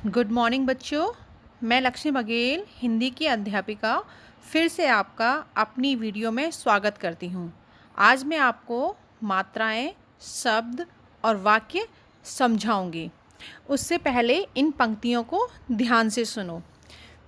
Good morning बच्चों। मैं लक्ष्मी बघेल, हिंदी की अध्यापिका, फिर से आपका अपनी वीडियो में स्वागत करती हूँ। आज मैं आपको मात्राएं, शब्द और वाक्य समझाऊंगी। उससे पहले इन पंक्तियों को ध्यान से सुनो।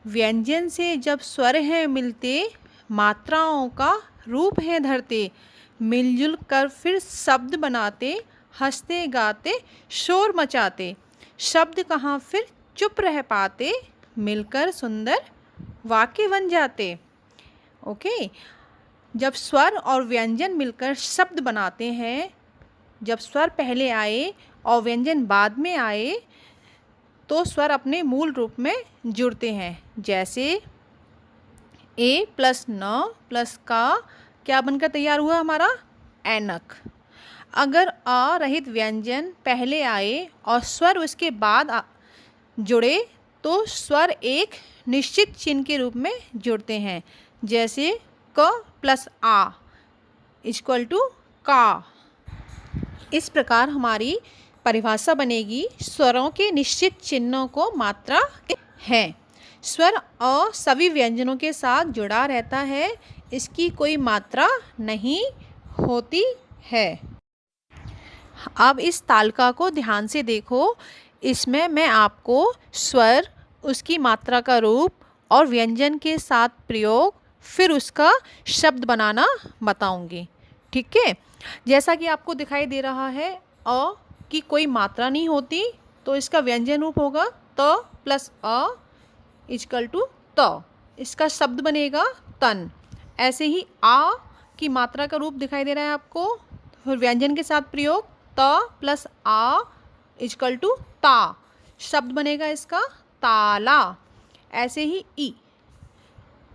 व्यंजन से जब स्वर हैं मिलते, मात्राओं का रूप है धरते, मिलजुल कर फिर शब्द बनाते, हंसते गाते शोर मचाते, शब्द कहाँ फिर चुप रह पाते, मिलकर सुंदर वाक्य बन जाते। ओके, जब स्वर और व्यंजन मिलकर शब्द बनाते हैं, जब स्वर पहले आए और व्यंजन बाद में आए तो स्वर अपने मूल रूप में जुड़ते हैं। जैसे ए प्लस न प्लस का क्या बनकर तैयार हुआ हमारा ऐनक। अगर अ रहित व्यंजन पहले आए और स्वर उसके बाद जुड़े तो स्वर एक निश्चित चिन्ह के रूप में जुड़ते हैं। जैसे क प्लस आ इक्वल टू का। इस प्रकार हमारी परिभाषा बनेगी, स्वरों के निश्चित चिन्हों को मात्रा है। स्वर अ सभी व्यंजनों के साथ जुड़ा रहता है, इसकी कोई मात्रा नहीं होती है। अब इस तालिका को ध्यान से देखो। इसमें मैं आपको स्वर, उसकी मात्रा का रूप और व्यंजन के साथ प्रयोग, फिर उसका शब्द बनाना बताऊंगी। ठीक है। जैसा कि आपको दिखाई दे रहा है, अ की कोई मात्रा नहीं होती तो इसका व्यंजन रूप होगा त प्लस अ इक्वल टू त। इसका शब्द बनेगा तन। ऐसे ही आ की मात्रा का रूप दिखाई दे रहा है आपको, फिर व्यंजन के साथ प्रयोग त प्लस आ इक्वल टू ता, शब्द बनेगा इसका ताला। ऐसे ही ई,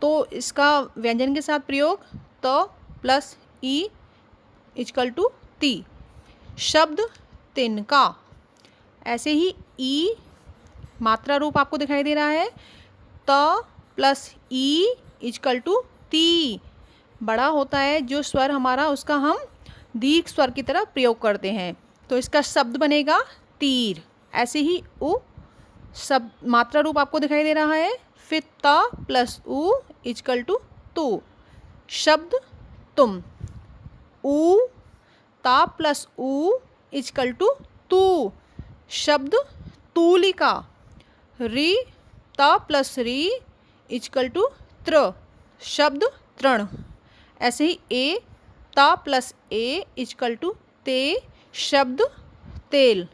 तो इसका व्यंजन के साथ प्रयोग त प्लस ई इक्वल टू ती, शब्द तिनका। ऐसे ही ई मात्रा रूप आपको दिखाई दे रहा है त प्लस ई इक्वल टू ती, बड़ा होता है जो स्वर हमारा, उसका हम दीर्घ स्वर की तरह प्रयोग करते हैं, तो इसका शब्द बनेगा तीर। ऐसे ही उ, सब मात्रा रूप आपको दिखाई दे रहा है, फिर त प्लस उ इक्वल टू तू, शब्द तुम। उ ता प्लस उ इक्वल टू तू, शब्द तूलिका। री त प्लस री इक्वल टू त्र, शब्द तृण। ऐसे ही ए त प्लस ए इक्वल टू ते, शब्द तेल।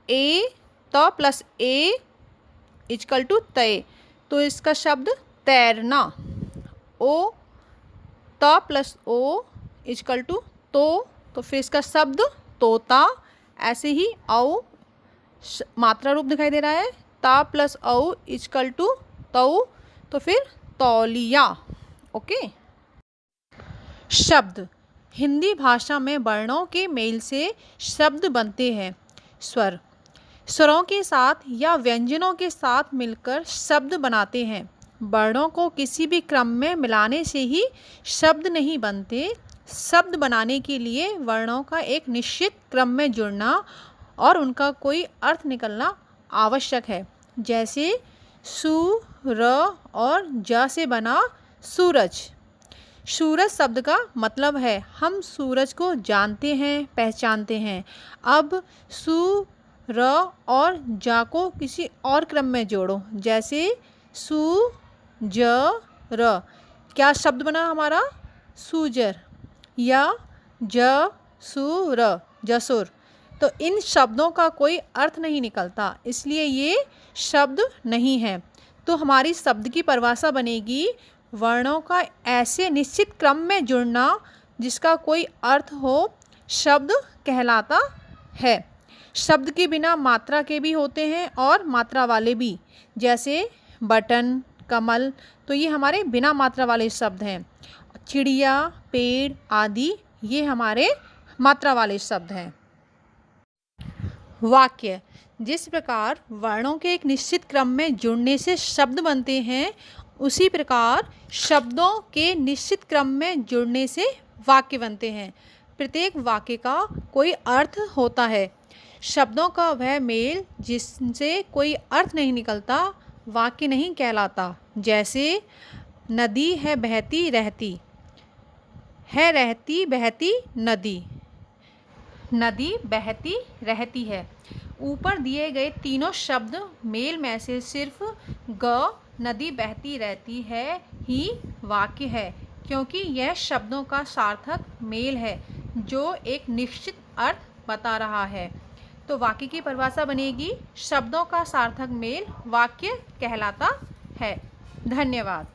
ए त प्लस ए इक्वल टू तय, तो इसका शब्द तैरना। ओ त प्लस ओ इक्वल टू तो फिर इसका शब्द तोता। ऐसे ही औ मात्रा रूप दिखाई दे रहा है, ता प्लस औ इक्वल टू तौ, तो फिर तौलिया। ओके। शब्द, हिंदी भाषा में वर्णों के मेल से शब्द बनते हैं। स्वर, स्वरों के साथ या व्यंजनों के साथ मिलकर शब्द बनाते हैं। वर्णों को किसी भी क्रम में मिलाने से ही शब्द नहीं बनते। शब्द बनाने के लिए वर्णों का एक निश्चित क्रम में जुड़ना और उनका कोई अर्थ निकलना आवश्यक है। जैसे सु, र और ज से बना सूरज। सूरज शब्द का मतलब है हम सूरज को जानते हैं, पहचानते हैं। अब सु, र और जा को किसी और क्रम में जोड़ो, जैसे सु, ज, र, क्या शब्द बना हमारा सूजर, या ज, सु, र, जसुर। तो इन शब्दों का कोई अर्थ नहीं निकलता, इसलिए ये शब्द नहीं है। तो हमारी शब्द की परिभाषा बनेगी, वर्णों का ऐसे निश्चित क्रम में जुड़ना जिसका कोई अर्थ हो, शब्द कहलाता है। शब्द के बिना मात्रा के भी होते हैं और मात्रा वाले भी, जैसे बटन, कमल, तो ये हमारे बिना मात्रा वाले शब्द हैं। चिड़िया, पेड़ आदि ये हमारे मात्रा वाले शब्द हैं। वाक्य, जिस प्रकार वर्णों के एक निश्चित क्रम में जुड़ने से शब्द बनते हैं, उसी प्रकार शब्दों के निश्चित क्रम में जुड़ने से वाक्य बनते हैं। प्रत्येक वाक्य का कोई अर्थ होता है। शब्दों का वह मेल जिससे कोई अर्थ नहीं निकलता वाक्य नहीं कहलाता। जैसे नदी है बहती रहती, है रहती बहती नदी, नदी बहती रहती है। ऊपर दिए गए तीनों शब्द मेल में से सिर्फ ग नदी बहती रहती है ही वाक्य है, क्योंकि यह शब्दों का सार्थक मेल है जो एक निश्चित अर्थ बता रहा है। तो वाक्य की परिभाषा बनेगी, शब्दों का सार्थक मेल वाक्य कहलाता है। धन्यवाद।